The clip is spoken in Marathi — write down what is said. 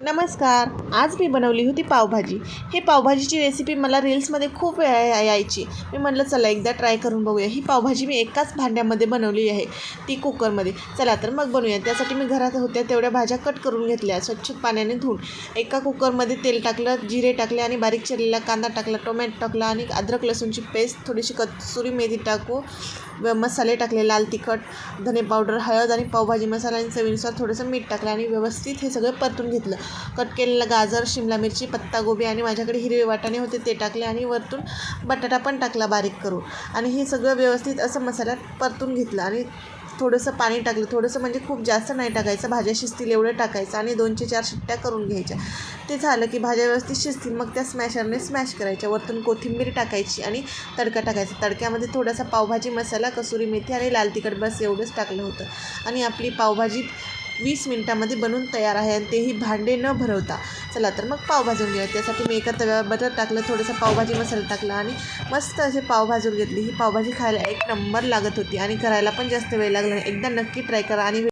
नमस्कार. आज मी बनवली होती पावभाजी. ही पावभाजीची रेसिपी मला रील्समध्ये खूप वेळा यायची. मी म्हटलं चला एकदा ट्राय करून बघूया. ही पावभाजी मी एकाच भांड्यामध्ये बनवली आहे, ती कुकरमध्ये. चला तर मग बनवूया. त्यासाठी मी घरात होत्या तेवढ्या भाज्या कट करून घेतल्या, स्वच्छ पाण्याने धुवून. एका कुकरमध्ये तेल टाकलं, जिरे टाकले आणि बारीक चिरलेला कांदा टाकला, टोमॅटो टाकला आणि अद्रक लसूणची पेस्ट, थोडीशी कस्तुरी मेथी टाकू, मसाले टाकले, लाल तिखट, धने पावडर, हळद आणि पावभाजी मसाला आणि चवीनुसार थोडंसं मीठ टाकलं आणि व्यवस्थित हे सगळं परतून घेतलं. कट केलेलं गाजर, शिमला मिरची, पत्तागोबी आणि माझ्याकडे हिरवे वाटाणे होते ते टाकले आणि वरतून बटाटा पण टाकला बारीक करून आणि हे सगळं व्यवस्थित असं मसाल्यात परतून घेतलं आणि थोडंसं पाणी टाकलं. थोडंसं म्हणजे खूप जास्त नाही टाकायचं, भाज्या शिजतील एवढं टाकायचं आणि 2 ते 4 शिट्ट्या करून घ्यायच्या. ते झालं की भाज्या व्यवस्थित शिजतील, मग त्या स्मॅशरने स्मॅश करायच्या. वरतून कोथिंबीर टाकायची आणि तडका टाकायचा. तडक्यामध्ये थोडासा पावभाजी मसाला, कसुरी मेथी आणि लाल तिखट, बस एवढंच टाकलं होतं आणि आपली पावभाजी 20 मिनिटामध्ये बनवून तयार आहे आणि तेही भांडे न भरवता. चला तर मग पाव भाजून घेऊया. त्यासाठी मी एका तव्यावर बटर टाकलं, थोडंसं पावभाजी मसाला टाकला आणि मस्त असे पाव भाजून घेतली. ही पावभाजी खायला एक नंबर लागत होती आणि करायला पण जास्त वेळ लागला नाही. एकदा नक्की ट्राय करा आणि